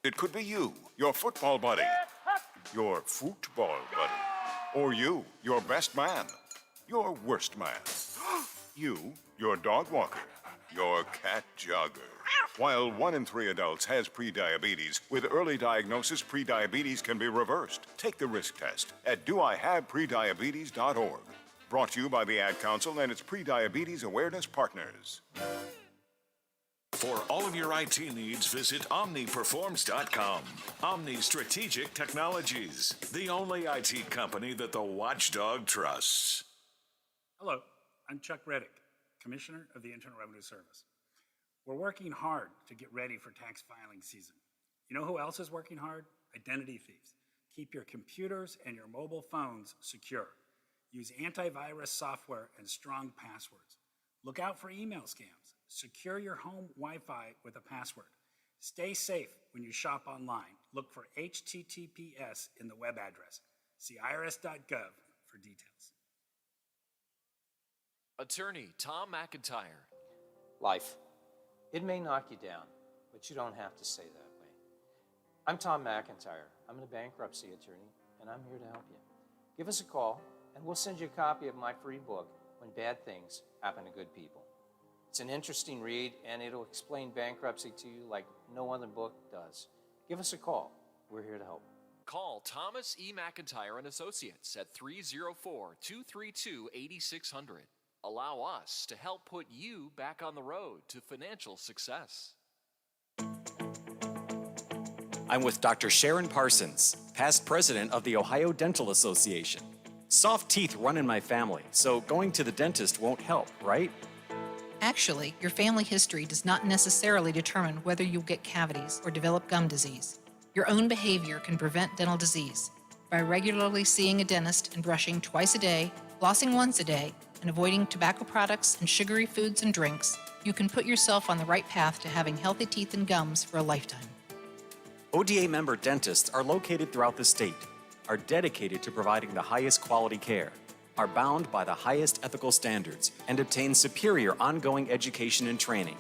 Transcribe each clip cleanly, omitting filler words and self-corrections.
It could be you, your football buddy, your football buddy, or you, your best man, your worst man, you, your dog walker, your cat jogger. While 1 in 3 adults has prediabetes, with early diagnosis, prediabetes can be reversed. Take the risk test at doihaveprediabetes.org. Brought to you by the Ad Council and its prediabetes awareness partners. For all of your IT needs, visit OmniPerforms.com. Omni Strategic Technologies, the only IT company that the watchdog trusts. Hello, I'm Chuck Reddick, Commissioner of the Internal Revenue Service. We're working hard to get ready for tax filing season. You know who else is working hard? Identity thieves. Keep your computers and your mobile phones secure. Use antivirus software and strong passwords. Look out for email scams. Secure your home Wi-Fi with a password. Stay safe when you shop online. Look for HTTPS in the web address. See irs.gov for details. Attorney Tom McIntyre. Life. It may knock you down, but you don't have to say that way. I'm Tom McIntyre. I'm a bankruptcy attorney, and I'm here to help you. Give us a call, and we'll send you a copy of my free book, When Bad Things Happen to Good People. It's an interesting read, and it'll explain bankruptcy to you like no other book does. Give us a call. We're here to help. Call Thomas E. McIntyre and Associates at 304-232-8600. Allow us to help put you back on the road to financial success. I'm with Dr. Sharon Parsons, past president of the Ohio Dental Association. Soft teeth run in my family, so going to the dentist won't help, right? Actually, your family history does not necessarily determine whether you'll get cavities or develop gum disease. Your own behavior can prevent dental disease. By regularly seeing a dentist and brushing twice a day, flossing once a day, and avoiding tobacco products and sugary foods and drinks, you can put yourself on the right path to having healthy teeth and gums for a lifetime. ODA member dentists are located throughout the state, are dedicated to providing the highest quality care, are bound by the highest ethical standards, and obtain superior ongoing education and training.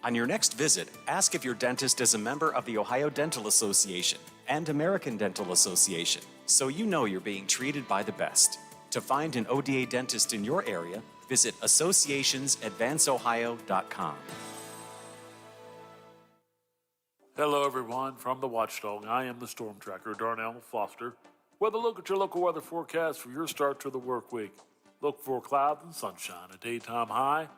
On your next visit, ask if your dentist is a member of the Ohio Dental Association and American Dental Association, so you know you're being treated by the best. To find an ODA dentist in your area, visit associationsadvanceohio.com. Hello everyone, from the Watchdog, I am the Storm Tracker, Darnell Foster. With a look at your local weather forecast for your start to the work week. Look for clouds and sunshine, a daytime high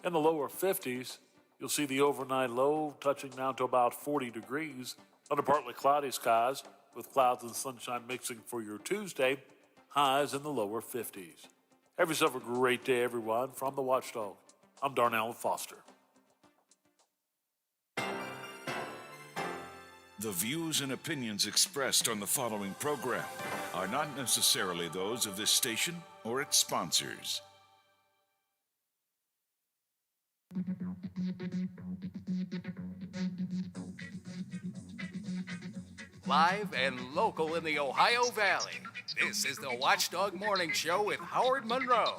in the lower 50s. You'll see the overnight low touching down to about 40 degrees under partly cloudy skies with clouds and sunshine mixing for your Tuesday. Highs in the lower 50s. Have yourself a great day, everyone. From the Watchdog, I'm Darnell Foster. The views and opinions expressed on the following program are not necessarily those of this station or its sponsors. Live and local in the Ohio Valley, this is the Watchdog Morning Show with Howard Monroe.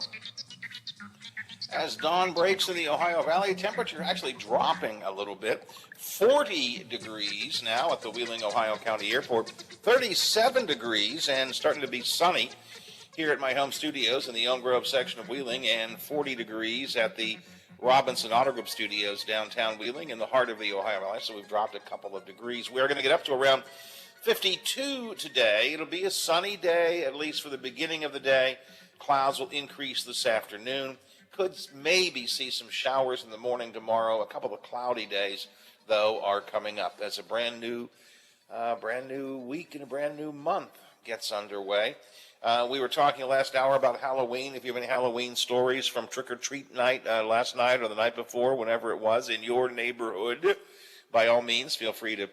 As dawn breaks in the Ohio Valley, temperature actually dropping a little bit. 40 degrees now at the Wheeling, Ohio County Airport. 37 degrees and starting to be sunny here at my home studios in the Elm Grove section of Wheeling, and 40 degrees at the Robinson Auto Group Studios downtown Wheeling in the heart of the Ohio Valley. So we've dropped a couple of degrees. We're going to get up to around 52 today. It'll be a sunny day, at least for the beginning of the day. Clouds will increase this afternoon. Could maybe see some showers in the morning tomorrow. A couple of cloudy days, though, are coming up as a brand new week and a brand new month gets underway. We were talking last hour about Halloween. If you have any Halloween stories from trick-or-treat night last night or the night before, whenever it was, in your neighborhood, by all means, feel free to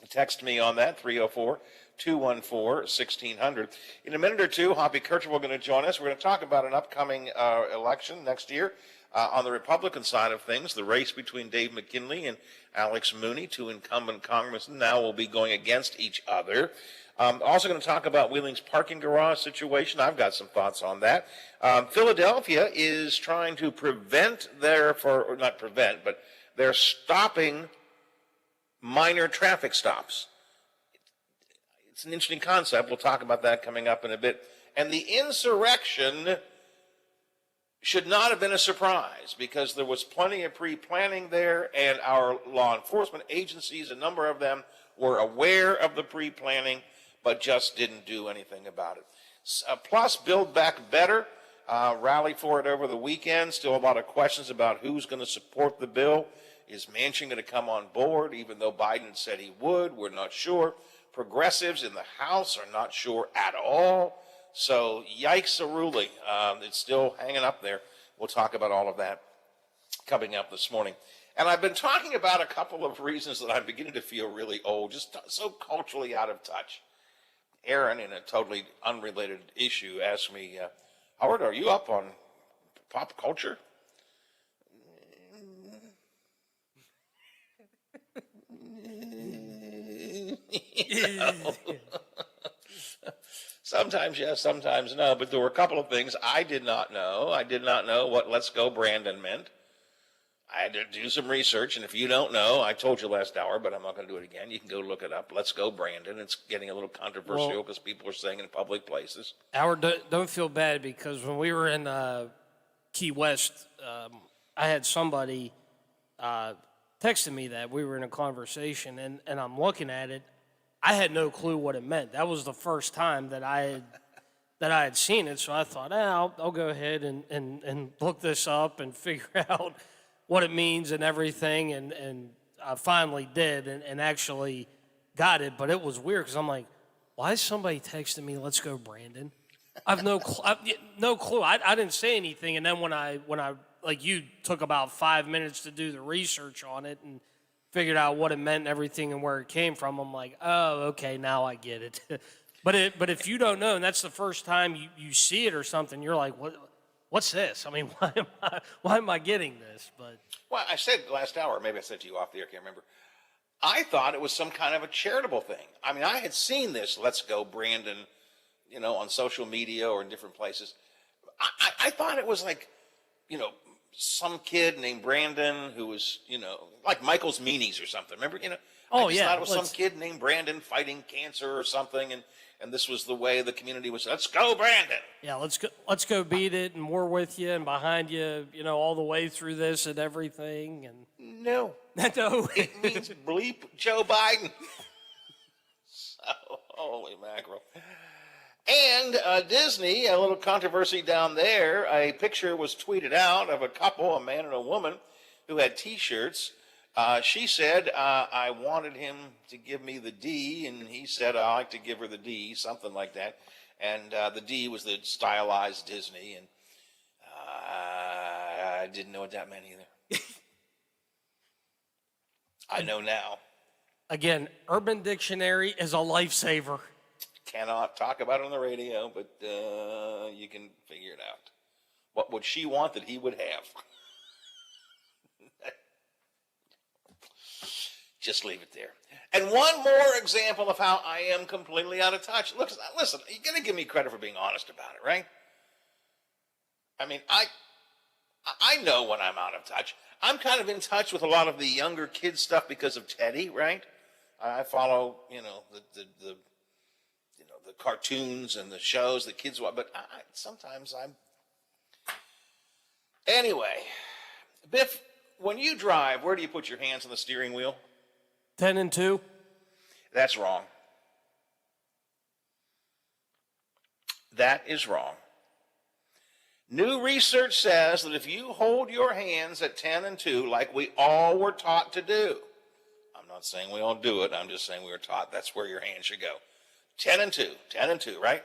text me on that, 304-214-1600. In a minute or two, Hoppy Kirchhoff is going to join us. We're going to talk about an upcoming election next year. On the Republican side of things, the race between Dave McKinley and Alex Mooney, two incumbent congressmen, now will be going against each other. Also going to talk about Wheeling's parking garage situation. I've got some thoughts on that. Philadelphia is trying to they're stopping minor traffic stops. It's an interesting concept. We'll talk about that coming up in a bit. And the insurrection should not have been a surprise because there was plenty of pre-planning there, and our law enforcement agencies, a number of them, were aware of the pre-planning, but just didn't do anything about it. Plus, Build Back Better, rally for it over the weekend. Still a lot of questions about who's going to support the bill. Is Manchin going to come on board, even though Biden said he would? We're not sure. Progressives in the House are not sure at all. So, yikes-a-ruly. It's still hanging up there. We'll talk about all of that coming up this morning. And I've been talking about a couple of reasons that I'm beginning to feel really old, just so culturally out of touch. Aaron, in a totally unrelated issue, asked me, Howard, are you up on pop culture? Sometimes yes, sometimes no, but there were a couple of things I did not know. I did not know what Let's Go Brandon meant. I had to do some research, and if you don't know, I told you last hour, but I'm not going to do it again. You can go look it up. Let's Go Brandon. It's getting a little controversial because people are saying it in public places. Howard, don't feel bad because when we were in Key West, I had somebody texting me that we were in a conversation, and I'm looking at it. I had no clue what it meant. That was the first time that I had seen it, so I thought, I'll go ahead and look this up and figure out what it means and everything, and I finally did and actually got it, but it was weird because I'm like, why is somebody texting me, let's go Brandon? I have no clue. I didn't say anything, and then when I like you took about 5 minutes to do the research on it and figured out what it meant and everything and where it came from, I'm like, oh, okay, now I get it. But if you don't know, and that's the first time you see it or something, you're like, what's this? I mean, why am I getting this? But well, I said last hour, maybe I said to you off the air, I can't remember. I thought it was some kind of a charitable thing. I mean, I had seen this Let's Go Brandon, on social media or in different places. I thought it was like, some kid named Brandon who was, like Michael's Meanies or something. Remember, I just thought it was some kid named Brandon fighting cancer or something, and this was the way the community was. Let's go, Brandon. Yeah, let's go beat it, and we're with you and behind you, all the way through this and everything. And no, it means bleep Joe Biden. So, holy mackerel. And Disney, a little controversy down there. A picture was tweeted out of a couple, a man and a woman, who had T-shirts. She said, I wanted him to give me the D, and he said, I like to give her the D, something like that. And the D was the stylized Disney, and I didn't know what that meant either. I know now. Again, Urban Dictionary is a lifesaver. Cannot talk about it on the radio, but you can figure it out. What would she want that he would have? Just leave it there. And one more example of how I am completely out of touch. Look, listen, you're going to give me credit for being honest about it, right? I mean, I know when I'm out of touch. I'm kind of in touch with a lot of the younger kids stuff because of Teddy, right? I follow, the cartoons and the shows the kids watch, but sometimes I'm... Anyway, Biff, when you drive, where do you put your hands on the steering wheel? 10 and 2? That's wrong. That is wrong. New research says that if you hold your hands at 10 and 2, like we all were taught to do, I'm not saying we all do it, I'm just saying we were taught that's where your hands should go. 10 and 2, right?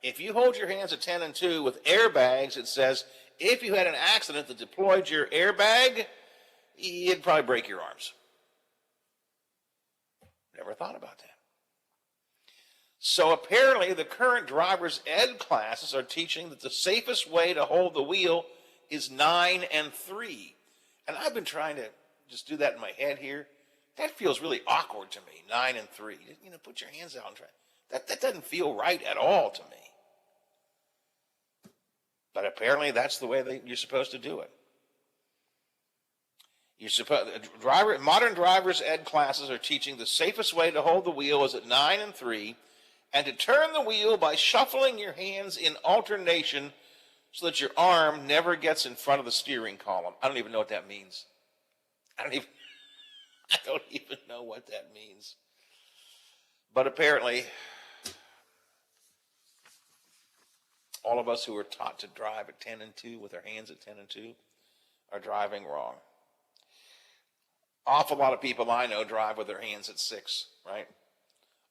If you hold your hands at 10 and 2 with airbags, it says if you had an accident that deployed your airbag, you'd probably break your arms. Never thought about that. So apparently the current driver's ed classes are teaching that the safest way to hold the wheel is 9 and 3. And I've been trying to just do that in my head here. That feels really awkward to me, 9 and 3. Put your hands out and try. That doesn't feel right at all to me. But apparently that's the way you're supposed to do it. Modern driver's ed classes are teaching the safest way to hold the wheel is at 9 and 3, and to turn the wheel by shuffling your hands in alternation so that your arm never gets in front of the steering column. I don't even know what that means. I don't even know what that means. But apparently, all of us who are taught to drive at 10 and 2 with our hands at 10 and 2 are driving wrong. Awful lot of people I know drive with their hands at 6, right?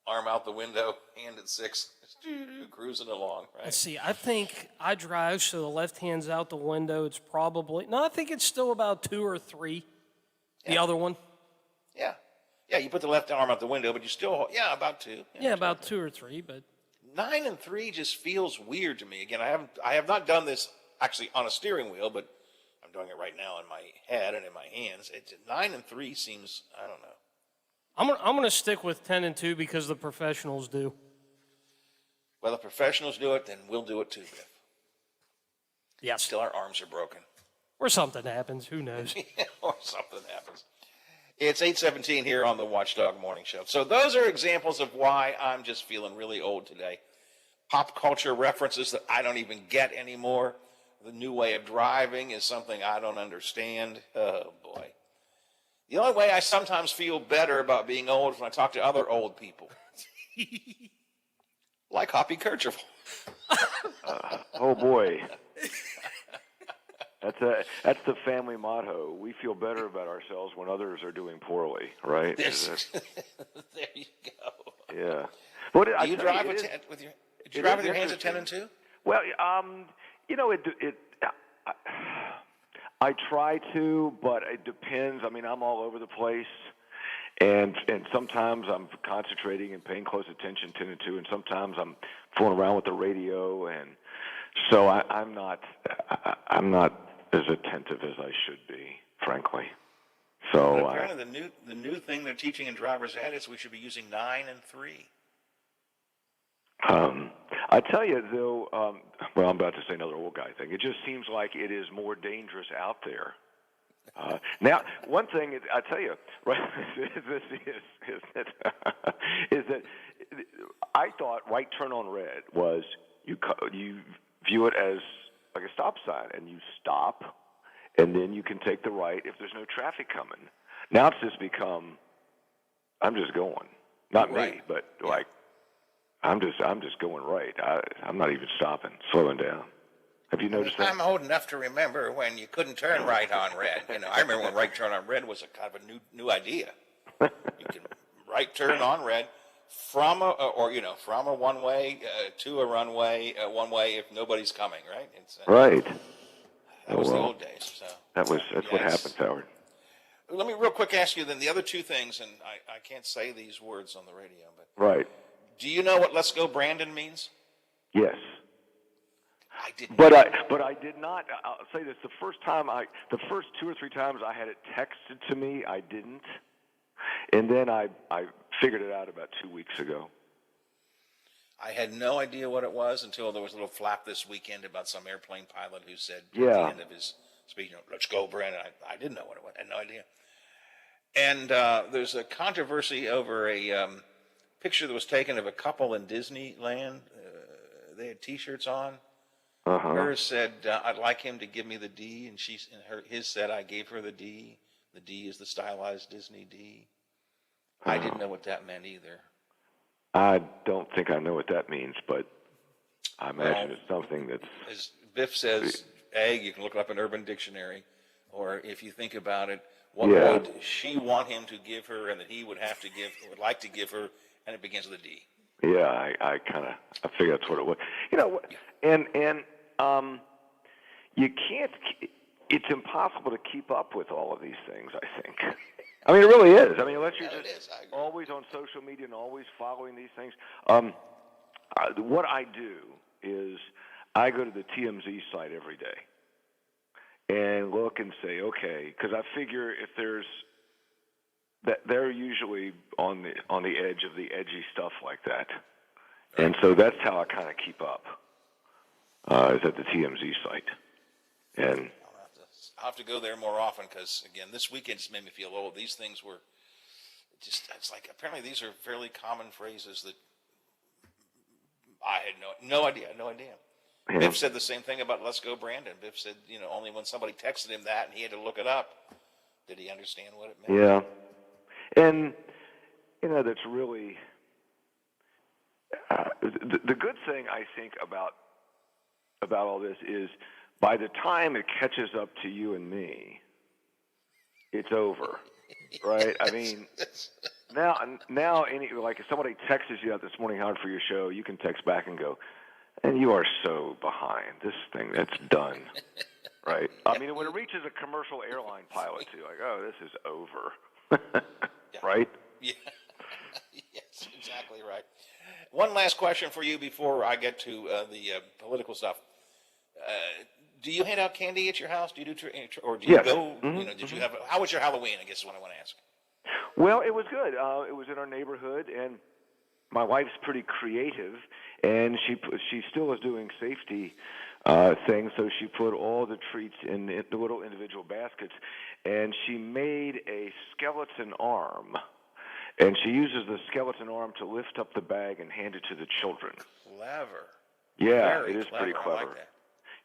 Arm out the window, hand at 6, cruising along, right? Let's see, I think I drive so the left hand's out the window. It's probably, no, I think it's still about 2 or 3. The Yeah. other one? Yeah. Yeah, you put the left arm out the window, but you still, about 2. Yeah, about 2 or 3, but 9 and 3 just feels weird to me. Again, I have not done this actually on a steering wheel, but I'm doing it right now in my head and in my hands. 9 and 3 seems, I don't know. I'm gonna stick with 10 and 2 because the professionals do. Well, the professionals do it, then we'll do it too, Biff. Yes. Still, our arms are broken. Or something happens, who knows? Or something happens. It's 8:17 here on the Watchdog Morning Show. So those are examples of why I'm just feeling really old today. Pop culture references that I don't even get anymore. The new way of driving is something I don't understand. Oh, boy. The only way I sometimes feel better about being old is when I talk to other old people. Like Hoppy Kercheval. Oh, boy. That's the family motto. We feel better about ourselves when others are doing poorly, right? There you go. Yeah. Do you drive with your hands at 10 and 2? Well, I try to, but it depends. I mean, I'm all over the place, and sometimes I'm concentrating and paying close attention 10 and 2, and sometimes I'm fooling around with the radio, and so I'm not as attentive as I should be, frankly. So but apparently, the new thing they're teaching in driver's ed is we should be using 9 and 3. I tell you, though, well, I'm about to say another old guy thing. It just seems like it is more dangerous out there. Now, one thing I tell you, right, is that I thought right turn on red was you view it as like a stop sign, and you stop, and then you can take the right if there's no traffic coming. Now it's just become, I'm just going, not right. me, but like. I'm just going right. I'm not even stopping, slowing down. Have you noticed that? I'm old enough to remember when you couldn't turn right on red. I remember when right turn on red was a kind of a new idea. You can right turn on red from a one way to a runway, one way if nobody's coming. Right. Right. That was the old days. So that's what happens, Howard. Let me real quick ask you then the other two things, and I can't say these words on the radio, but right. Do you know what "Let's Go Brandon" means? Yes. I didn't. But I did not. I'll say this: the first 2 or 3 times I had it texted to me, I didn't, and then I figured it out about 2 weeks ago. I had no idea what it was until there was a little flap this weekend about some airplane pilot who said at the end of his speech, "Let's go, Brandon." I didn't know what it was. I had no idea. And there's a controversy over a picture that was taken of a couple in Disneyland. They had T-shirts on. Hers said, "I'd like him to give me the D," and his said, "I gave her the D." The D is the stylized Disney D. I didn't know what that meant either. I don't think I know what that means, but I imagine it's something that's. As Biff says, egg. You can look it up in Urban Dictionary, or if you think about it, what would she want him to give her, and that he would like to give her. And it begins with a D. Yeah, I figure that's what it was. And you can't. It's impossible to keep up with all of these things, I think. I mean, it really is. I mean, unless you're just always on social media and always following these things. What I do is I go to the TMZ site every day and look and say, okay, because I figure if there's that they're usually on the edge of the edgy stuff like that, and so that's how I kind of keep up. Is at the TMZ site, and I'll have to go there more often because, again, this weekend just made me feel old. These things were it's like apparently these are fairly common phrases that I had no idea. Yeah. Biff said the same thing about "Let's Go Brandon." Biff said, only when somebody texted him that and he had to look it up did he understand what it meant. Yeah. And, that's really the good thing, I think, about all this is by the time it catches up to you and me, it's over, right? I mean, now, like if somebody texts you out this morning, Howard, for your show, you can text back and go, and you are so behind. This thing, that's done, right? I mean, when it reaches a commercial airline pilot, too, like, oh, this is over, right? Yeah. Yes, exactly right. One last question for you before I get to the political stuff. Do you hand out candy at your house? Do you do, or do you Yes. go? Mm-hmm. Did you have? How was your Halloween? I guess is what I want to ask. Well, it was good. It was in our neighborhood, and my wife's pretty creative, and she still is doing safety things. So she put all the treats in the little individual baskets, and she made a skeleton arm. And she uses the skeleton arm to lift up the bag and hand it to the children. Clever. Yeah, Very it is pretty clever. clever. I like that.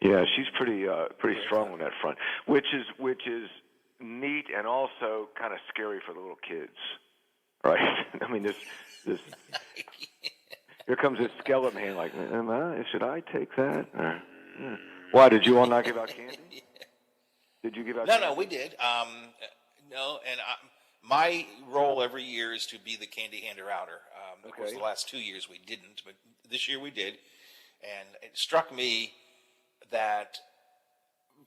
Yeah, she's pretty strong on that front, which is neat and also kind of scary for the little kids, right? I mean, this here comes this skeleton hand, like, should I take that? Why did you all not give out candy? Did you give out? No, we did. No, and my role every year is to be the candy hander outer. Of course, the last 2 years we didn't, but this year we did, and it struck me that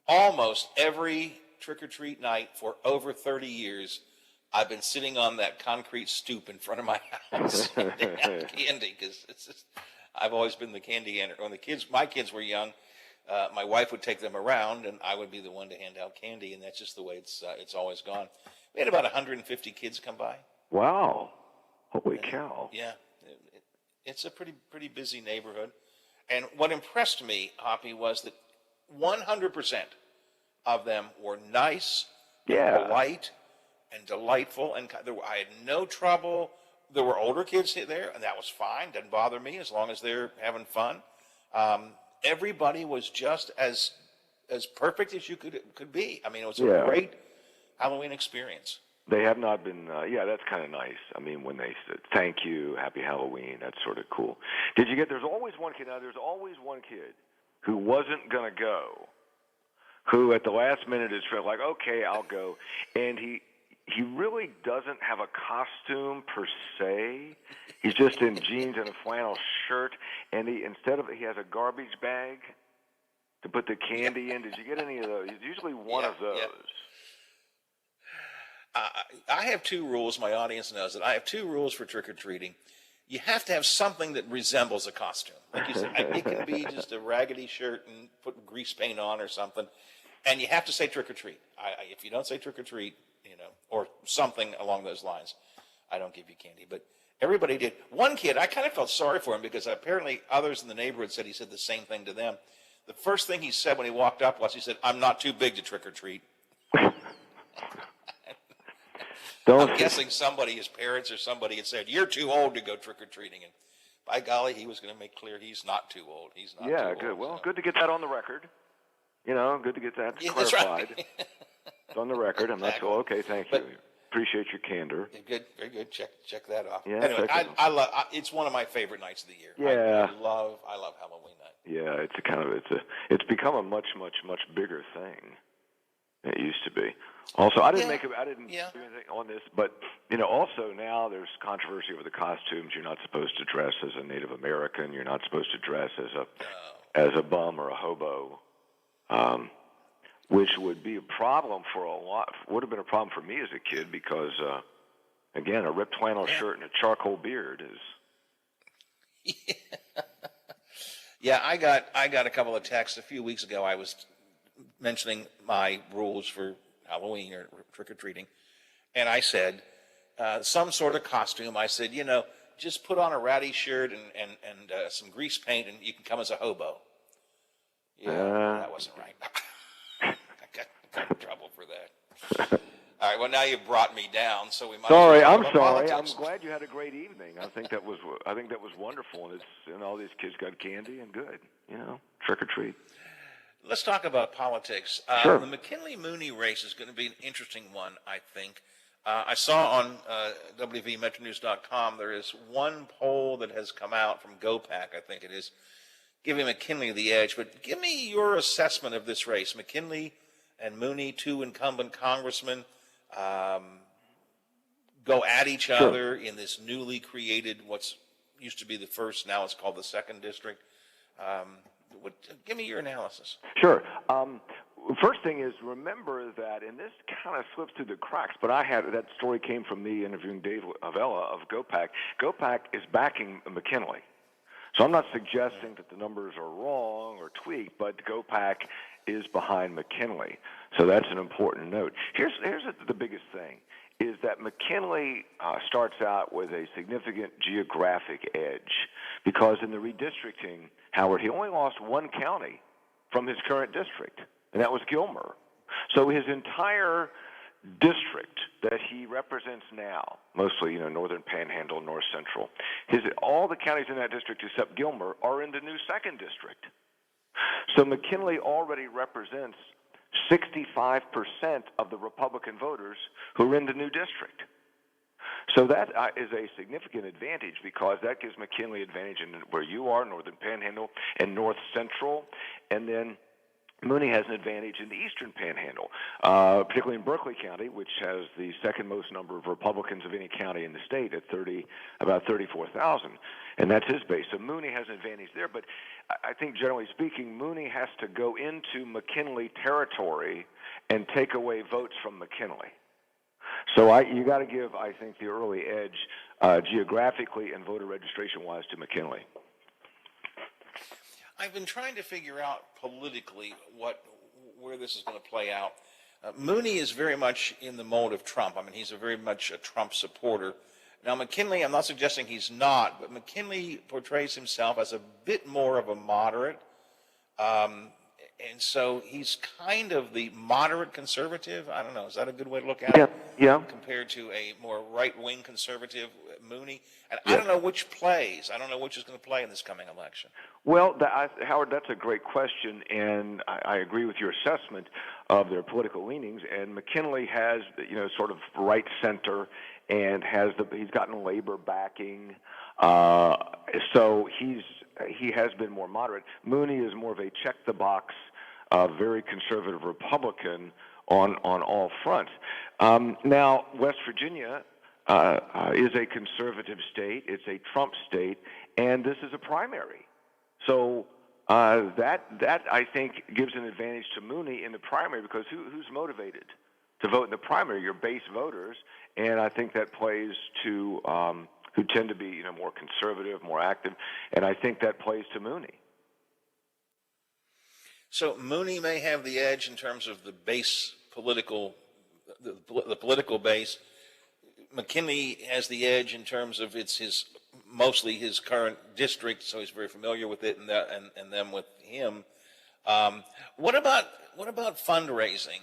almost every trick-or-treat night for over 30 years, I've been sitting on that concrete stoop in front of my house handing out candy because I've always been the candy hander. When my kids were young, my wife would take them around, and I would be the one to hand out candy, and that's just the way it's always gone. We had about 150 kids come by. Wow! Holy cow! Yeah, it's a pretty busy neighborhood. And what impressed me, Hoppy, was that 100% of them were nice, and polite, and delightful, and I had no trouble. There were older kids there, and that was fine. Didn't bother me as long as they're having fun. Everybody was just as perfect as you could be. I mean, it was a great Halloween experience. They have not been, that's kind of nice. I mean, when they said, thank you, happy Halloween, that's sort of cool. There's always one kid who wasn't going to go, who at the last minute is like, okay, I'll go. And he really doesn't have a costume per se. He's just in jeans and a flannel shirt, and he has a garbage bag to put the candy in. Did you get any of those? Usually one of those. I have two rules. My audience knows that I have two rules for trick-or-treating. You have to have something that resembles a costume. Like you said, it can be just a raggedy shirt and put grease paint on or something. And you have to say trick-or-treat. If you don't say trick-or-treat, or something along those lines, I don't give you candy. But everybody did. One kid, I kind of felt sorry for him because apparently others in the neighborhood said he said the same thing to them. The first thing he said when he walked up was, he said, "I'm not too big to trick-or-treat." I'm guessing his parents or somebody had said, "You're too old to go trick-or-treating." And by golly, he was going to make clear he's not too old. He's not too old. Good. Well, good to get that on the record. Good to get that clarified. That's right. It's on the record. I'm not so okay. Thank you. Appreciate your candor. Good, very good. Check that off. Yeah, anyway, I love. It's one of my favorite nights of the year. Yeah. I love Halloween night. Yeah, it's become a much bigger thing than it used to be. Also, I didn't do anything on this, but also now there's controversy over the costumes. You're not supposed to dress as a Native American. You're not supposed to dress as a bum or a hobo, which would be a problem would have been a problem for me as a kid because, again, a ripped flannel shirt and a charcoal beard is. Yeah, I got a couple of texts a few weeks ago. I was mentioning my rules for Halloween or trick-or-treating, and I said some sort of costume. I said, just put on a ratty shirt and some grease paint, and you can come as a hobo. Yeah, that wasn't right. I got in trouble. right. Well, now you've brought me down, so we might. Sorry, as well I'm talk about sorry. politics. I'm glad you had a great evening. I think that was wonderful, and all these kids got candy and good. Trick or treat. Let's talk about politics. Sure. The McKinley-Mooney race is going to be an interesting one, I think. I saw on WVMetroNews.com there is one poll that has come out from GoPac, I think it is, giving McKinley the edge. But give me your assessment of this race. McKinley and Mooney, two incumbent congressmen, go at each other in this newly created, what's used to be the first, now it's called the second district. Give me your analysis. Sure. First thing is, remember that, and this kind of slips through the cracks, but that story came from me interviewing Dave Avella of GoPac. GoPac is backing McKinley. So I'm not suggesting that the numbers are wrong or tweaked, but GoPac is behind McKinley. So that's an important note. Here's the biggest thing, is that McKinley starts out with a significant geographic edge, because in the redistricting, Howard, he only lost one county from his current district, and that was Gilmer. So his entire district that he represents now, mostly Northern Panhandle, North Central, all the counties in that district except Gilmer are in the new second district. So McKinley already represents 65% of the Republican voters who are in the new district. So that is a significant advantage, because that gives McKinley advantage in where you are, Northern Panhandle and North Central, and then Mooney has an advantage in the Eastern Panhandle, particularly in Berkeley County, which has the second most number of Republicans of any county in the state at about 34,000, and that's his base. So Mooney has an advantage there, but I think generally speaking, Mooney has to go into McKinley territory and take away votes from McKinley. So you got to give, I think, the early edge geographically and voter registration-wise to McKinley. I've been trying to figure out politically where this is going to play out. Mooney is very much in the mold of Trump. I mean, he's very much a Trump supporter. Now, McKinley, I'm not suggesting he's not, but McKinley portrays himself as a bit more of a moderate. And so he's kind of the moderate conservative. I don't know. Is that a good way to look at it? Yeah. Compared to a more right-wing conservative Mooney. And I don't know which plays. I don't know which is going to play in this coming election. Well, Howard, that's a great question, and I agree with your assessment of their political leanings. And McKinley has, sort of right center, and he's gotten labor backing. So he has been more moderate. Mooney is more of a check-the-box, very conservative Republican on all fronts. Now, West Virginia is a conservative state. It's a Trump state, and this is a primary. So that I think gives an advantage to Mooney in the primary, because who's motivated to vote in the primary? Your base voters, and I think that plays to who tend to be more conservative, more active, and I think that plays to Mooney. So Mooney may have the edge in terms of the base political, the political base. McKinley has the edge in terms of mostly his current district, so he's very familiar with it, and them with him. What about fundraising?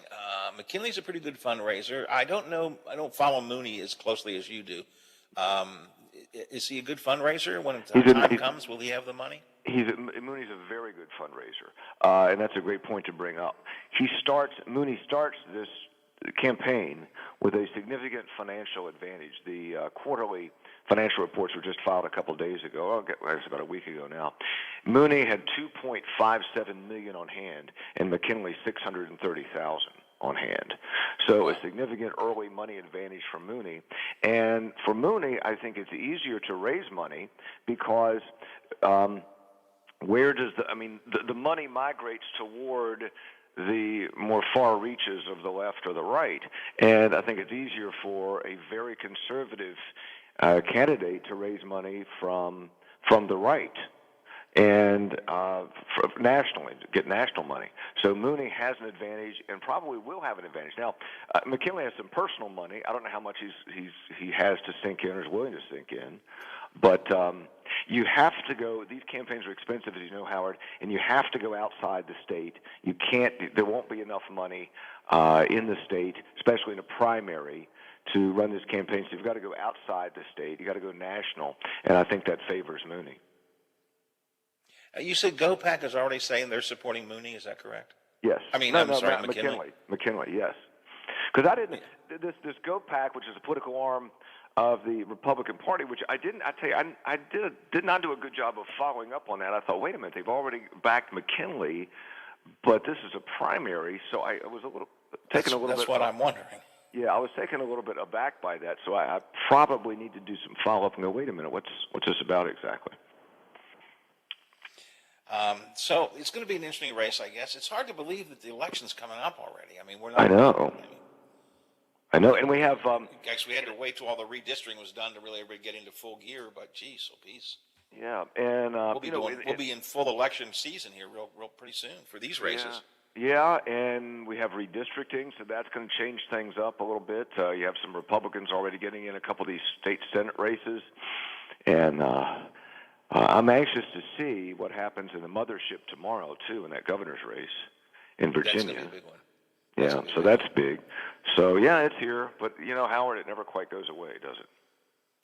McKinley's a pretty good fundraiser. I don't follow Mooney as closely as you do. Is he a good fundraiser? When the time comes, will he have the money? Mooney's a very good fundraiser, and that's a great point to bring up. Mooney starts this campaign with a significant financial advantage. The quarterly financial reports were just filed a couple days ago. It's about a week ago now. Mooney had $2.57 million on hand, and McKinley $630,000 on hand. So a significant early money advantage for Mooney. And for Mooney, I think it's easier to raise money because where does the money migrates toward the more far reaches of the left or the right, and I think it's easier for a very conservative candidate to raise money from the right and nationally, to get national money. So Mooney has an advantage and probably will have an advantage. Now, McKinley has some personal money. I don't know how much he has to sink in or is willing to sink in, but You have to go. These campaigns are expensive, as you know, Howard, and you have to go outside the state. You can't. There won't be enough money in the state, especially in a primary, to run this campaign. So you've got to go outside the state. You've got to go national, and I think that favors Mooney. You said GoPac is already saying they're supporting Mooney. Is that correct? Yes. McKinley. McKinley, yes. Because I didn't. This GoPac, which is a political arm of the Republican Party, which I tell you, I did not do a good job of following up on that. I thought, wait a minute, they've already backed McKinley, but this is a primary, so I was taken a little bit. That's what I'm wondering. Yeah, I was taken a little bit aback by that, so I probably need to do some follow-up and go, wait a minute, what's this about exactly? So it's going to be an interesting race, I guess. It's hard to believe that the election's coming up already. I mean, we're not. I know, and we have. Actually, we had to wait till all the redistricting was done to really get into full gear. But geez, so peace. Yeah, and we'll be in full election season here, real pretty soon for these races. Yeah, and we have redistricting, so that's going to change things up a little bit. You have some Republicans already getting in a couple of these state Senate races, and I'm anxious to see what happens in the mothership tomorrow too in that governor's race in Virginia. That's going to be a big one. Yeah, so that's big. So, yeah, it's here. But, Howard, it never quite goes away, does it?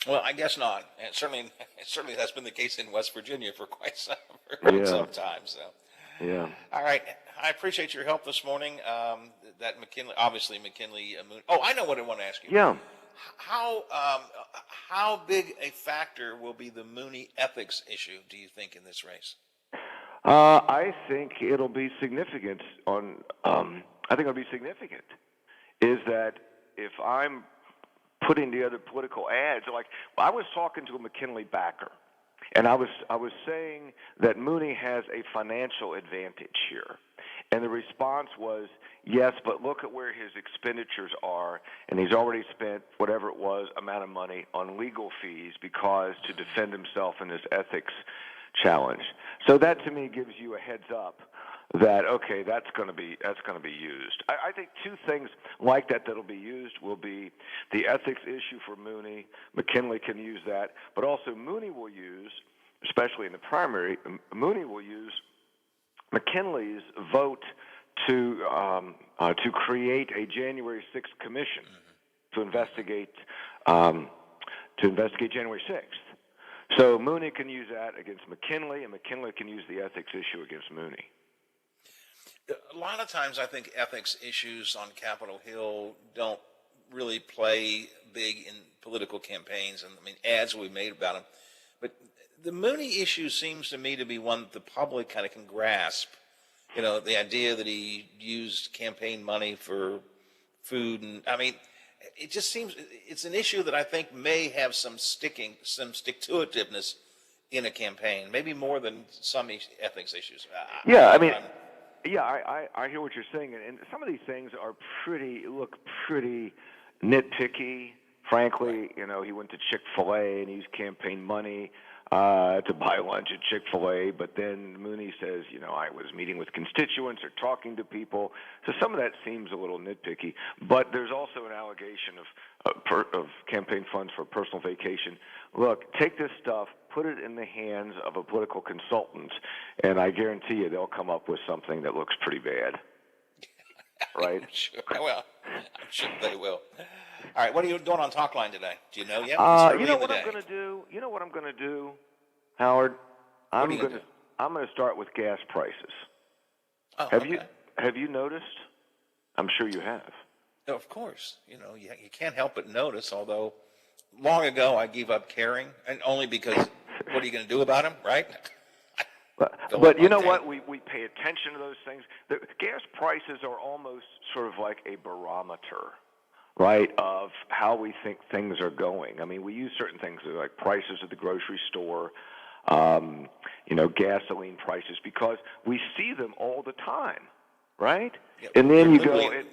Well, I guess not. And certainly that's been the case in West Virginia for quite some time. So. Yeah. All right. I appreciate your help this morning. That McKinley, obviously McKinley. Oh, I know what I want to ask you. Yeah. How big a factor will be the Mooney ethics issue, do you think, in this race? I think it'll be significant I think it'll be significant, is that if I'm putting together political ads, like I was talking to a McKinley backer, and I was saying that Mooney has a financial advantage here. And the response was, yes, but look at where his expenditures are, and he's already spent whatever it was amount of money on legal fees because to defend himself in his ethics challenge. So that to me gives you a heads up that okay, that's going to be used. I think two things like that'll be used will be the ethics issue for Mooney. McKinley can use that, but also Mooney will use, especially in the primary, Mooney will use McKinley's vote to create a January 6th commission to investigate January 6th. So Mooney can use that against McKinley, and McKinley can use the ethics issue against Mooney. A lot of times I think ethics issues on Capitol Hill don't really play big in political campaigns, and I mean ads we made about them. But the Mooney issue seems to me to be one that the public kind of can grasp. The idea that he used campaign money for food, and I mean, it just seems it's an issue that I think may have some stick-to-itiveness in a campaign, maybe more than some ethics issues. I hear what you're saying, and some of these things are look pretty nitpicky. Frankly, he went to Chick-fil-A and used campaign money to buy lunch at Chick-fil-A, but then Mooney says, I was meeting with constituents or talking to people. So some of that seems a little nitpicky, but there's also an allegation of campaign funds for personal vacation. Look, take this stuff, put it in the hands of a political consultant, and I guarantee you they'll come up with something that looks pretty bad. Right? Sure. Well, I'm sure they will. All right, what are you doing on Talkline today? Do you know yet? You know what I'm going to do, Howard? I'm going to start with gas prices. Oh, Have you noticed? I'm sure you have. No, of course. You can't help but notice, although long ago I gave up caring, and only because what are you going to do about them, right? But you know what? We pay attention to those things. The gas prices are almost sort of like a barometer, right, of how we think things are going. I mean, we use certain things like prices at the grocery store, gasoline prices, because we see them all the time, right? Yeah, and then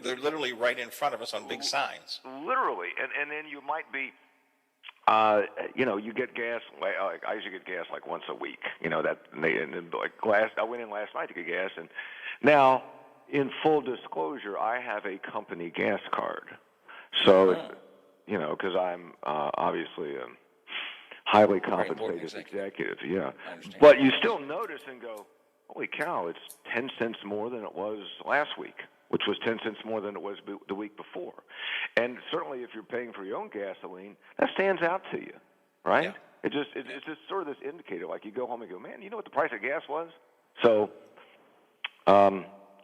they're literally right in front of us on big signs. Literally, and then you might be. You get gas. I usually get gas like once a week. I went in last night to get gas, and now, in full disclosure, I have a company gas card. So, because I'm obviously highly Very important compensated executive. Yeah. I understand. But you still notice and go, holy cow, it's 10 cents more than it was last week, which was 10 cents more than it was the week before. And certainly if you're paying for your own gasoline, that stands out to you, right? Yeah. It's just sort of this indicator, like you go home and go, man, you know what the price of gas was? So,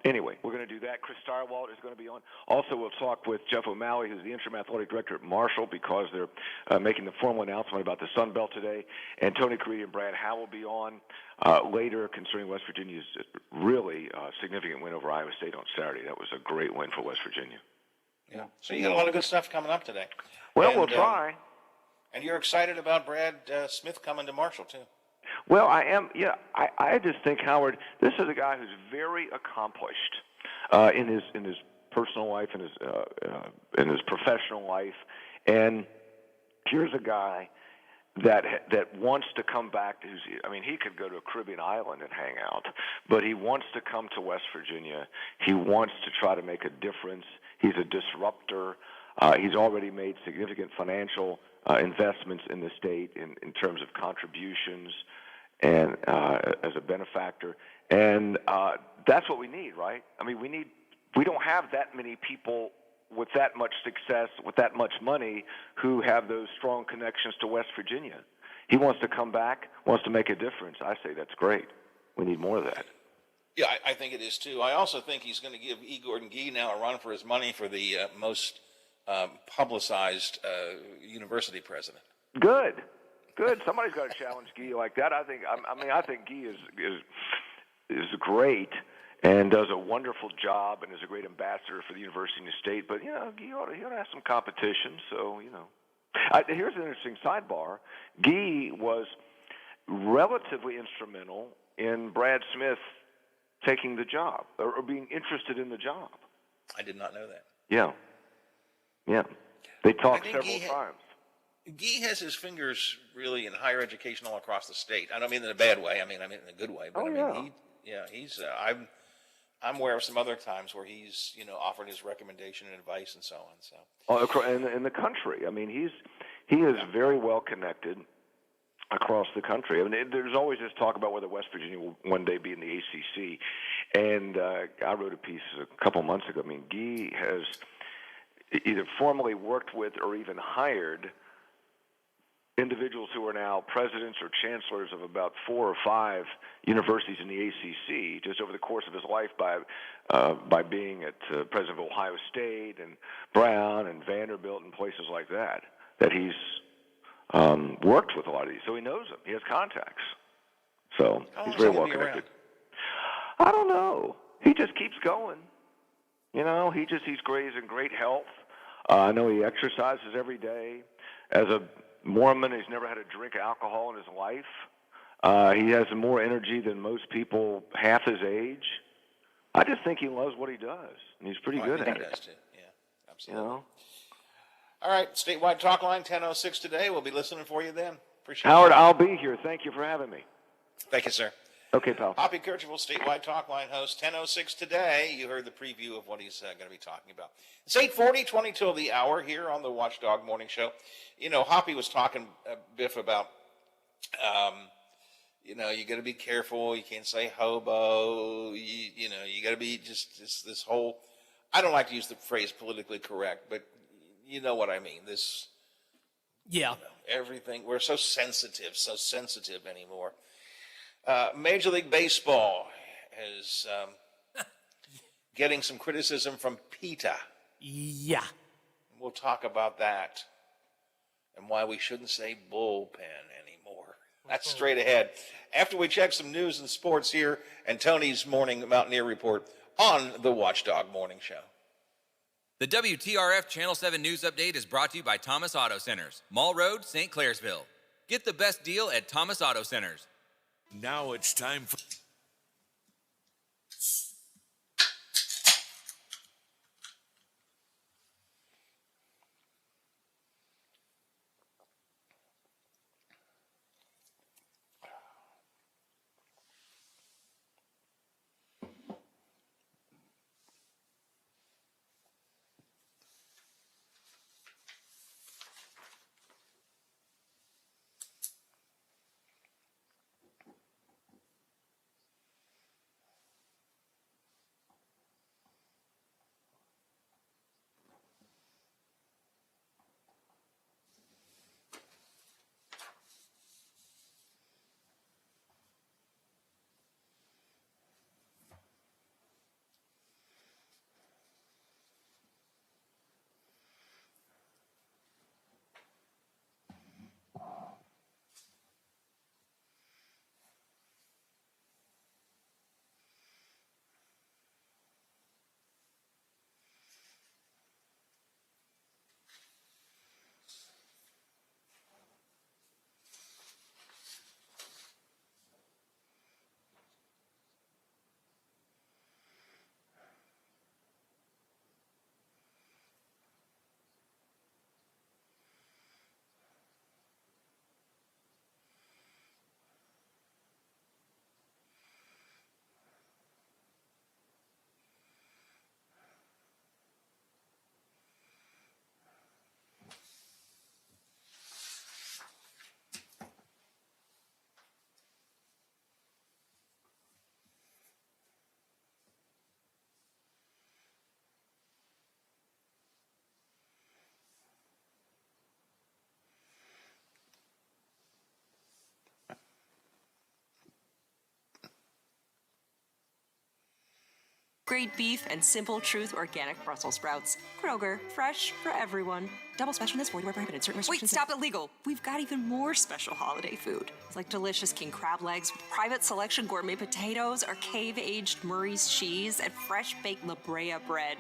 anyway, we're going to do that. Chris Steyerwalt is going to be on. Also, we'll talk with Jeff O'Malley, who's the interim athletic director at Marshall, because they're making the formal announcement about the Sun Belt today. And Tony Caridi and Brad Howe will be on later concerning West Virginia's really significant win over Iowa State on Saturday. That was a great win for West Virginia. Yeah. So you got a lot of good stuff coming up today. Well, we'll try. And you're excited about Brad Smith coming to Marshall, too. Well, I am. Yeah, I just think, Howard, this is a guy who's very accomplished in his personal life and in his professional life, and here's a guy that wants to come back. He could go to a Caribbean island and hang out, but he wants to come to West Virginia. He wants to try to make a difference. He's a disruptor. He's already made significant financial investments in the state in terms of contributions and as a benefactor. And that's what we need, right? I mean, we don't have that many people with that much success, with that much money, who have those strong connections to West Virginia. He wants to come back, wants to make a difference. I say that's great. We need more of that. Yeah, I think it is, too. I also think he's going to give E. Gordon Gee now a run for his money for the most publicized university president. Good. Somebody's got to challenge Gee like that. I think Gee is great and does a wonderful job and is a great ambassador for the University and the state. But Gee he ought to have some competition. So here's an interesting sidebar. Gee was relatively instrumental in Brad Smith taking the job or being interested in the job. I did not know that. Yeah. They talked several times. Gee has his fingers really in higher education all across the state. I don't mean in a bad way. I mean in a good way. But he's. I'm aware of some other times where he's offered his recommendation and advice and so on. So. In the country, I mean, he is very well connected across the country. I mean, there's always this talk about whether West Virginia will one day be in the ACC, and I wrote a piece a couple months ago. I mean, Gee has either formally worked with or even hired individuals who are now presidents or chancellors of about 4 or 5 universities in the ACC just over the course of his life by being at president of Ohio State and Brown and Vanderbilt and places like that he's worked with a lot of these. So he knows them. He has contacts. So he's very well connected. I don't know. He just keeps going. He's great. He's in great health. I know he exercises every day. As a Mormon, he's never had a drink of alcohol in his life. He has more energy than most people half his age. I just think he loves what he does, and he's pretty good at it. He does too. Yeah, absolutely. All right, statewide talk line 10:06 today. We'll be listening for you then. Appreciate it. Howard, I'll be here. Thank you for having me. Thank you, sir. Okay, pal. Hoppy Kercheval, statewide talk line host, 10:06 today. You heard the preview of what he's going to be talking about. It's 8:40, 20 till the hour here on the Watchdog Morning Show. Hoppy was talking, Biff, about, you got to be careful. You can't say hobo. You got to be just this whole, I don't like to use the phrase politically correct, but you know what I mean. Everything, we're so sensitive anymore. Major League Baseball is getting some criticism from PETA. Yeah. We'll talk about that and why we shouldn't say bullpen anymore. That's straight ahead. After we check some news and sports here and Tony's Morning Mountaineer Report on the Watchdog Morning Show. The WTRF Channel 7 News Update is brought to you by Thomas Auto Centers, Mall Road, St. Clairsville. Get the best deal at Thomas Auto Centers. Now it's time for... Great beef and Simple Truth organic Brussels sprouts. Kroger, fresh for everyone. Double special in this void where prohibited. Certain restrictions. Wait, stop illegal. We've got even more special holiday food. It's like delicious king crab legs with private selection gourmet potatoes or cave-aged Murray's cheese and fresh baked La Brea bread.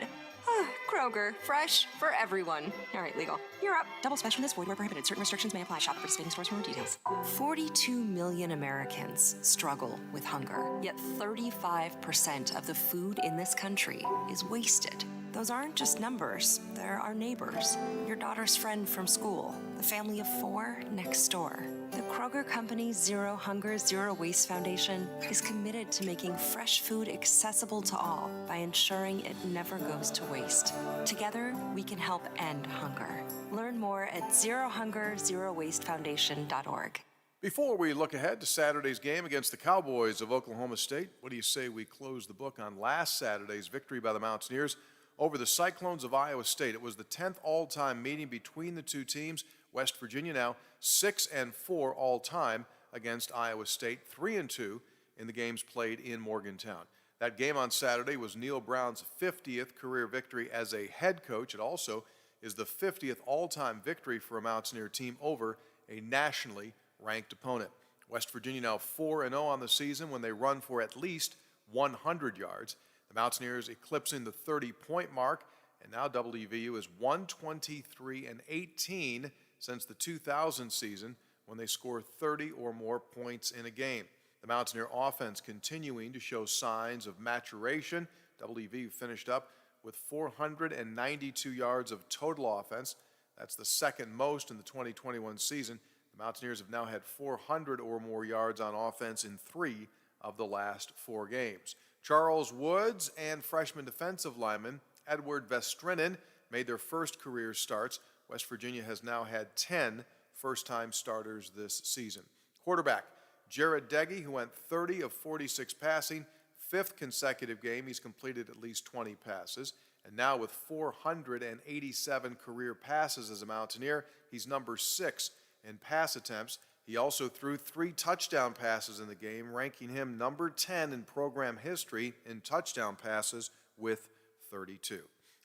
Kroger, fresh for everyone. All right, legal. You're up. Double special in this void where prohibited. Certain restrictions may apply. Shop at participating stores for more details. 42 million Americans struggle with hunger, yet 35% of the food in this country is wasted. Those aren't just numbers. They're our neighbors, your daughter's friend from school, the family of 4 next door. The Kroger Company Zero Hunger, Zero Waste Foundation is committed to making fresh food accessible to all by ensuring it never goes to waste. Together, we can help end hunger. Learn more at zerohunger.zerowastefoundation.org. Before we look ahead to Saturday's game against the Cowboys of Oklahoma State, what do you say we close the book on last Saturday's victory by the Mountaineers over the Cyclones of Iowa State? It was the 10th all-time meeting between the two teams. West Virginia now 6-4 all-time against Iowa State, 3-2 in the games played in Morgantown. That game on Saturday was Neil Brown's 50th career victory as a head coach. It also is the 50th all-time victory for a Mountaineer team over a nationally ranked opponent. West Virginia now 4-0 on the season when they run for at least 100 yards. The Mountaineers eclipsing the 30-point mark, and now WVU is 123-18 since the 2000 season when they score 30 or more points in a game. The Mountaineer offense continuing to show signs of maturation. WVU finished up with 492 yards of total offense. That's the second most in the 2021 season. The Mountaineers have now had 400 or more yards on offense in 3 of the last 4 games. Charles Woods and freshman defensive lineman Edward Vestrinen made their first career starts. West Virginia has now had 10 first-time starters this season. Quarterback Jared Deggy, who went 30 of 46 passing, 5th consecutive game he's completed at least 20 passes, and now with 487 career passes as a Mountaineer, he's number 6 in pass attempts. He also threw 3 touchdown passes in the game, ranking him number 10 in program history in touchdown passes with 32.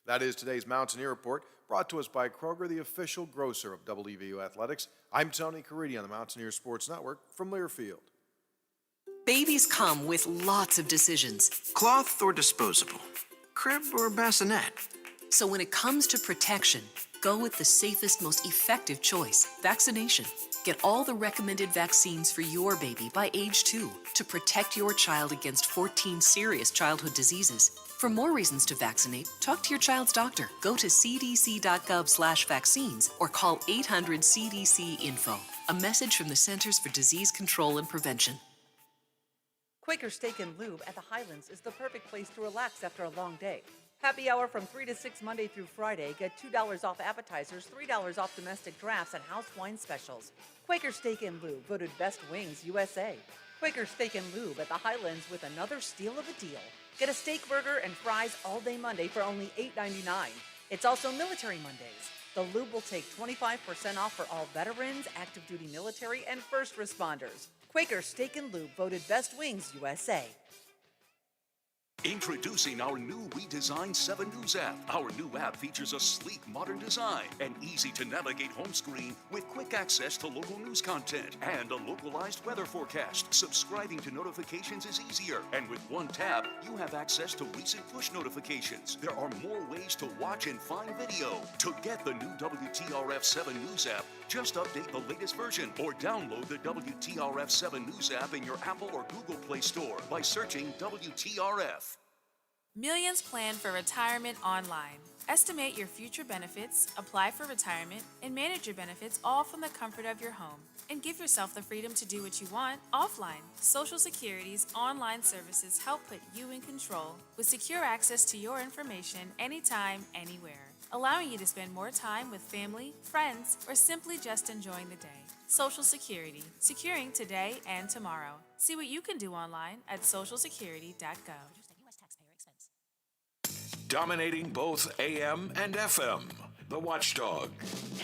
That is today's Mountaineer Report, brought to us by Kroger, the official grocer of WVU Athletics. I'm Tony Caridi on the Mountaineer Sports Network from Learfield. Babies come with lots of decisions. Cloth or disposable? Crib or bassinet? So when it comes to protection, go with the safest, most effective choice, vaccination. Get all the recommended vaccines for your baby by age 2 to protect your child against 14 serious childhood diseases. For more reasons to vaccinate, talk to your child's doctor. Go to cdc.gov/vaccines or call 800-CDC-INFO. A message from the Centers for Disease Control and Prevention. Quaker Steak and Lube at the Highlands is the perfect place to relax after a long day. Happy hour from 3 to 6 Monday through Friday. Get $2 off appetizers, $3 off domestic drafts, and house wine specials. Quaker Steak and Lube, voted Best Wings USA. Quaker Steak and Lube at the Highlands with another steal of a deal. Get a steak burger and fries all day Monday for only $8.99. It's also Military Mondays. The Lube will take 25% off for all veterans, active duty military, and first responders. Quaker Steak and Lube, voted Best Wings USA. Introducing our new redesigned 7 News app. Our new app features a sleek, modern design, an easy-to-navigate home screen with quick access to local news content, and a localized weather forecast. Subscribing to notifications is easier, and with one tab, you have access to recent push notifications. There are more ways to watch and find video. To get the new WTRF 7 News app, just update the latest version or download the WTRF 7 News app in your Apple or Google Play Store by searching WTRF. Millions plan for retirement online. Estimate your future benefits, apply for retirement, and manage your benefits all from the comfort of your home. And give yourself the freedom to do what you want offline. Social Security's online services help put you in control with secure access to your information anytime, anywhere, allowing you to spend more time with family, friends, or simply just enjoying the day. Social Security, securing today and tomorrow. See what you can do online at socialsecurity.gov. Dominating both AM and FM, the Watchdog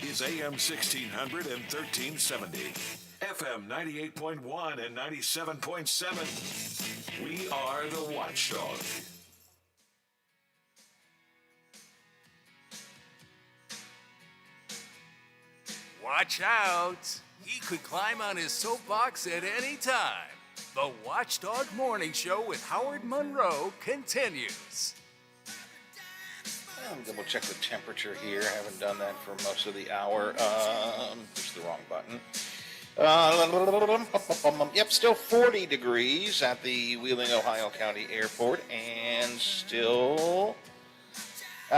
is AM 1600 and 1370, FM 98.1 and 97.7. We are the Watchdog. Watch out! He could climb on his soapbox at any time. The Watchdog Morning Show with Howard Monroe continues. I'm going to double check the temperature here. I haven't done that for most of the hour. Push the wrong button. Yep, still 40 degrees at the Wheeling, Ohio County Airport, and still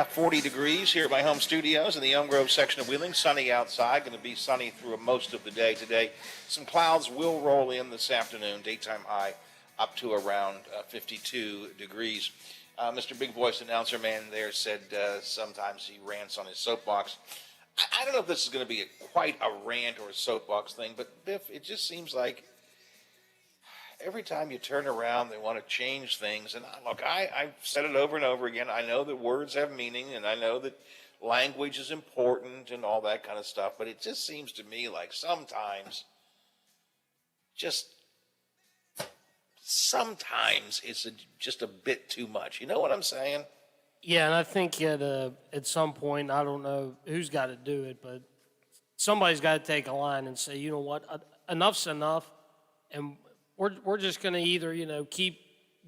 40 degrees here at my home studios in the Elm Grove section of Wheeling. Sunny outside, going to be sunny through most of the day today. Some clouds will roll in this afternoon, daytime high up to around 52 degrees. Mr. Big Voice Announcer Man there said sometimes he rants on his soapbox. I don't know if this is going to be quite a rant or a soapbox thing, but Biff, it just seems like every time you turn around, they want to change things. And look, I've said it over and over again. I know that words have meaning, and I know that language is important and all that kind of stuff, but it just seems to me like sometimes it's just a bit too much. You know what I'm saying? Yeah, and I think at some point, I don't know who's got to do it, but somebody's got to take a line and say, you know what, enough's enough, and we're just going to either, keep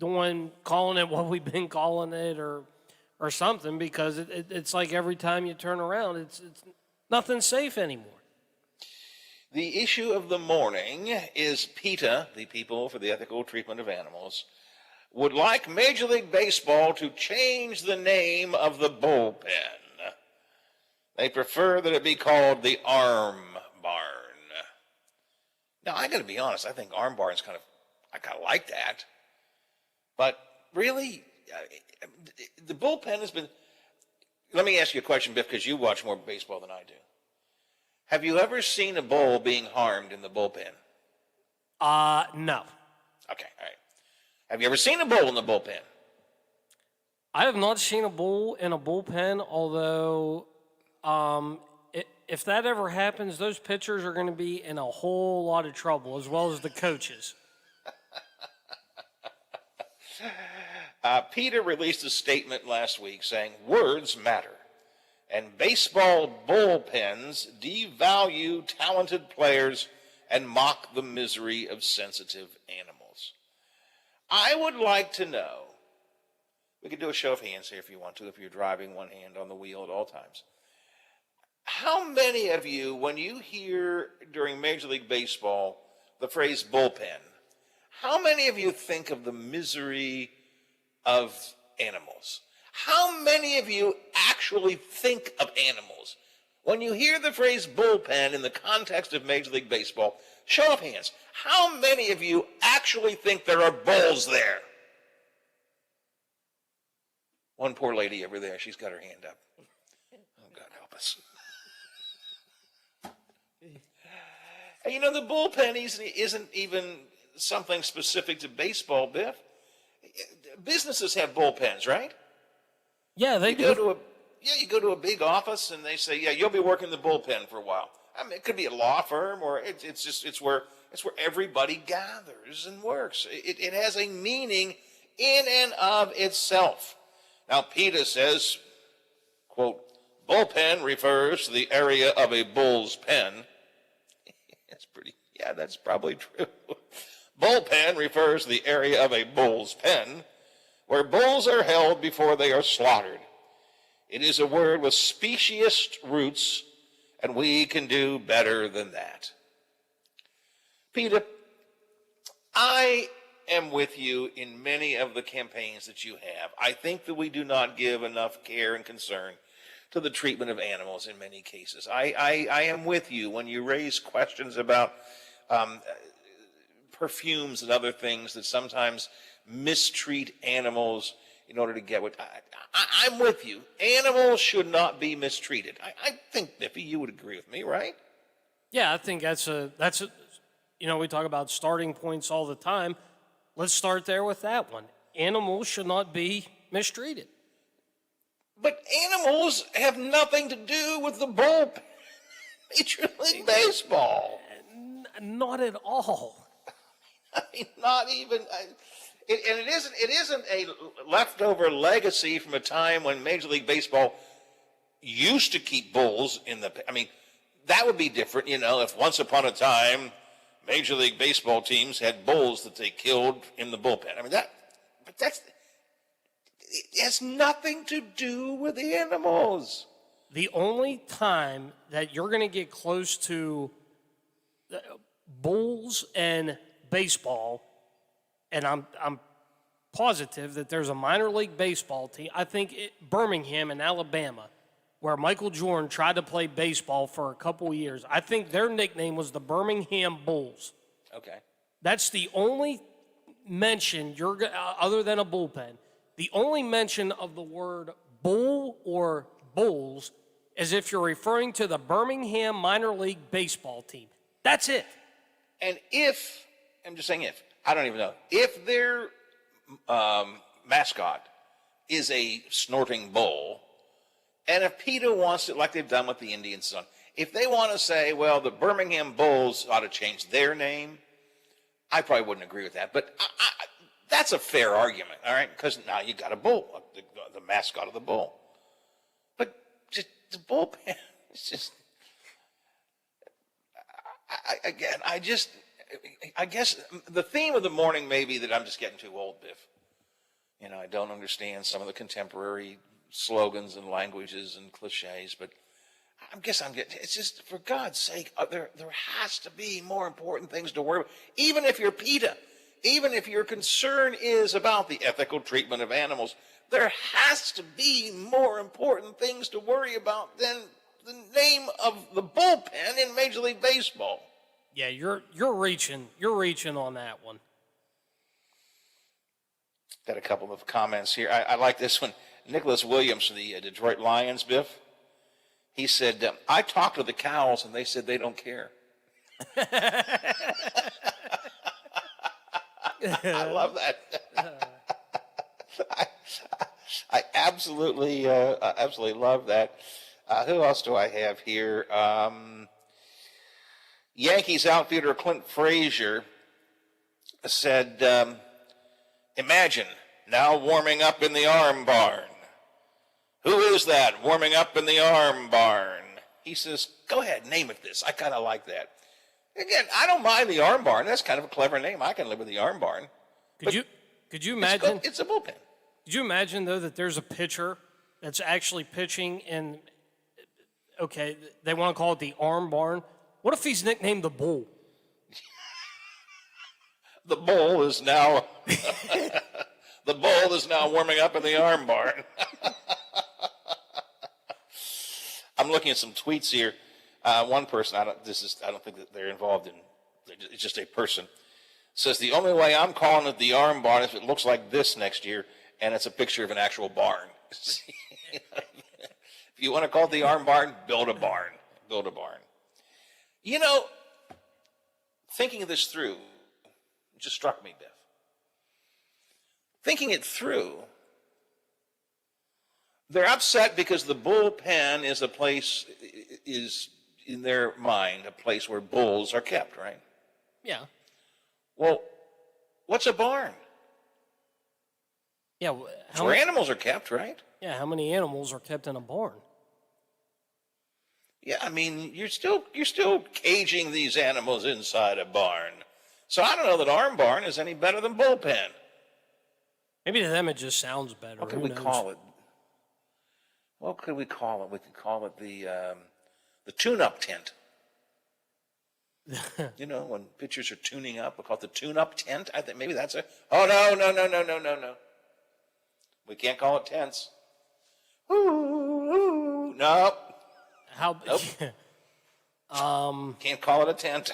calling it what we've been calling it or something, because it's like every time you turn around, it's nothing safe anymore. The issue of the morning is PETA, the People for the Ethical Treatment of Animals, would like Major League Baseball to change the name of the bullpen. They prefer that it be called the Arm Barn. Now, I got to be honest, I think Arm Barn's I kind of like that. But really, the bullpen has been... Let me ask you a question, Biff, because you watch more baseball than I do. Have you ever seen a bull being harmed in the bullpen? No. Okay, all right. Have you ever seen a bull in the bullpen? I have not seen a bull in a bullpen, although if that ever happens, those pitchers are going to be in a whole lot of trouble, as well as the coaches. Peter released a statement last week saying, words matter, and baseball bullpens devalue talented players and mock the misery of sensitive animals. I would like to know, we could do a show of hands here if you want to, if you're driving one hand on the wheel at all times. How many of you, when you hear during Major League Baseball the phrase bullpen, how many of you think of the misery of animals? How many of you actually think of animals? When you hear the phrase bullpen in the context of Major League Baseball, show of hands, how many of you actually think there are bulls there? One poor lady over there, she's got her hand up. Oh, God help us. And the bullpen isn't even something specific to baseball, Biff. Businesses have bullpens, right? Yeah, they do. You go to a big office and they say, yeah, you'll be working the bullpen for a while. I mean, it could be a law firm, or it's where everybody gathers and works. It has a meaning in and of itself. Now, PETA says, quote, bullpen refers to the area of a bull's pen. That's probably true. Bullpen refers to the area of a bull's pen where bulls are held before they are slaughtered. It is a word with speciest roots, and we can do better than that. PETA, I am with you in many of the campaigns that you have. I think that we do not give enough care and concern to the treatment of animals in many cases. I am with you when you raise questions about perfumes and other things that sometimes mistreat animals in order to get what... I'm with you. Animals should not be mistreated. I think, Biffy, you would agree with me, right? Yeah, I think that's a we talk about starting points all the time. Let's start there with that one. Animals should not be mistreated. But animals have nothing to do with the bullpen. Major League Baseball. Not at all. I mean, not even... It isn't a leftover legacy from a time when Major League Baseball used to keep bulls in the... I mean, that would be different, if once upon a time Major League Baseball teams had bulls that they killed in the bullpen. I mean, it has nothing to do with animals. The only time that you're going to get close to bulls and baseball, and I'm positive that there's a minor league baseball team, I think Birmingham in Alabama, where Michael Jordan tried to play baseball for a couple years. I think their nickname was the Birmingham Bulls. Okay. That's the only mention other than a bullpen. The only mention of the word bull or bulls is if you're referring to the Birmingham minor league baseball team. That's it. And I'm just saying I don't even know, if their mascot is a snorting bull, and if PETA wants it, like they've done with the Indians, if they want to say, well, the Birmingham Bulls ought to change their name, I probably wouldn't agree with that. But that's a fair argument, all right? Because now you got a bull, the mascot of the bull. But just the bullpen, it's just, I guess the theme of the morning may be that I'm just getting too old, Biff. I don't understand some of the contemporary slogans and languages and cliches, but it's just, for God's sake, there has to be more important things to worry about. Even if you're PETA, even if your concern is about the ethical treatment of animals, there has to be more important things to worry about than the name of the bullpen in Major League Baseball. Yeah, you're reaching on that one. Got a couple of comments here. I like this one. Nicholas Williams from the Detroit Lions, Biff. He said, I talked to the cows and they said they don't care. I love that. I absolutely love that. Who else do I have here? Yankees outfielder Clint Frazier said, imagine now warming up in the arm barn. Who is that warming up in the arm barn? He says, go ahead, name it this. I kind of like that. Again, I don't mind the arm barn. That's kind of a clever name. I can live with the arm barn. Could you imagine? It's a bullpen. Could you imagine, though, that there's a pitcher that's actually pitching in, okay, they want to call it the arm barn. What if he's nicknamed the Bull? The bull is now warming up in the arm barn. I'm looking at some tweets here. One person, I don't think that they're involved in. It's just a person. Says the only way I'm calling it the arm barn is if it looks like this next year, and it's a picture of an actual barn. If you want to call it the arm barn, build a barn. Build a barn. Thinking this through just struck me, Biff. Thinking it through, they're upset because the bullpen is in their mind a place where bulls are kept, right? Yeah. Well, what's a barn? Yeah. It's where animals are kept, right? Yeah, how many animals are kept in a barn? Yeah, I mean, you're still caging these animals inside a barn. So I don't know that arm barn is any better than bullpen. Maybe to them it just sounds better. What could we call it? What could we call it? We could call it the tune-up tent. When pitchers are tuning up, we call it the tune-up tent. I think maybe that's a. Oh no! We can't call it tents. Ooh, no. Nope. Can't call it a tent.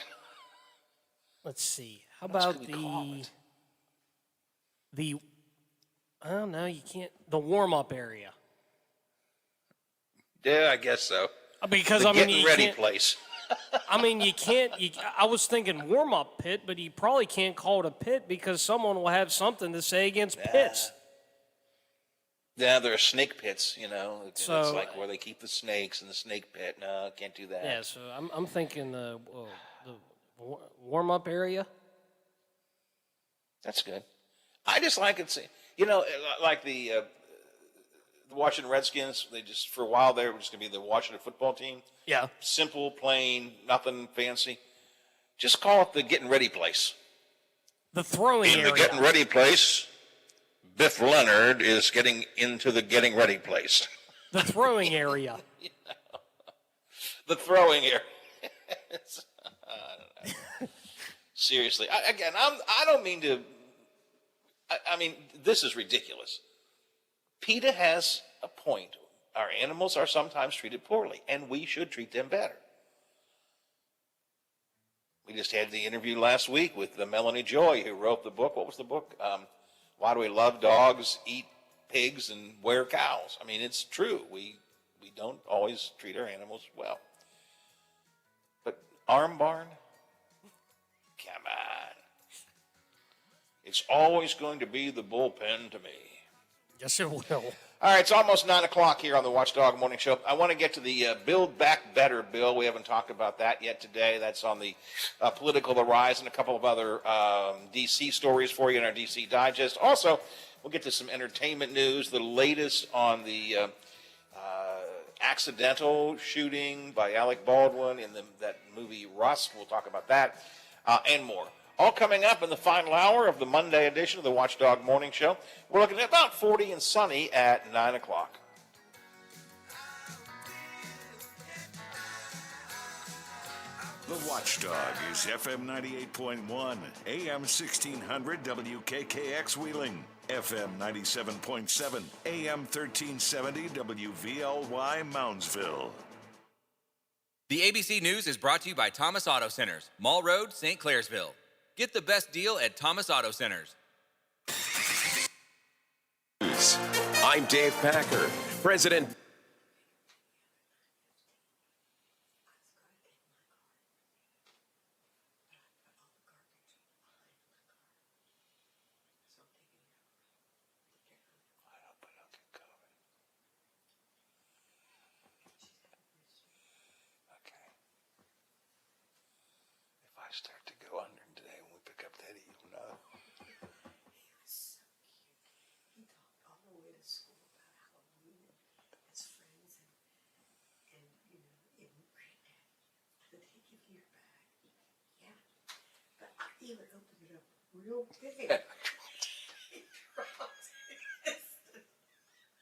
Let's see. How about the I don't know, you can't, the warm-up area. Yeah, I guess so. Because the getting ready can't, place. you can't. I was thinking warm-up pit, but you probably can't call it a pit because someone will have something to say against pits. Yeah, there are snake pits, So, it's like where they keep the snakes in the snake pit. No, can't do that. Yeah, so I'm thinking the warm-up area. That's good. I just like it. Like the the Washington Redskins, they just, for a while there, were just going to be the Washington football team. Yeah. Simple, plain, nothing fancy. Just call it the getting ready place. The throwing In area. the getting ready place, Biff Leonard is getting into the getting ready place. The throwing area. The throwing area. I don't know. Seriously. I don't mean to. I mean, this is ridiculous. PETA has a point. Our animals are sometimes treated poorly, and we should treat them better. We just had the interview last week with Melanie Joy, who wrote the book. What was the book? Why Do We Love Dogs, Eat Pigs, and Wear Cows? I mean, it's true. We don't always treat our animals well. But Arm Barn? Come on. It's always going to be the bullpen to me. Yes, it will. All right, it's almost 9 o'clock here on the Watchdog Morning Show. I want to get to the Build Back Better bill. We haven't talked about that yet today. That's on the Political Horizon, a couple of other D.C. stories for you in our D.C. Digest. Also, we'll get to some entertainment news, the latest on the accidental shooting by Alec Baldwin in that movie Rust. We'll talk about that and more. All coming up in the final hour of the Monday edition of the Watchdog Morning Show. We're looking at about 40 and sunny at 9 o'clock. The Watchdog is FM 98.1, AM 1600 WKKX Wheeling, FM 97.7, AM 1370 WVLY Moundsville. The ABC News is brought to you by Thomas Auto Centers, Mall Road, St. Clairsville. Get the best deal at Thomas Auto Centers. I'm Dave Packer. President If I start to go under today when we pick up Teddy, you'll know. He talked all the way to school about Halloween and his friends and you know, and Granddad. Did he give you your bag? Yeah. But I even opened it up real big.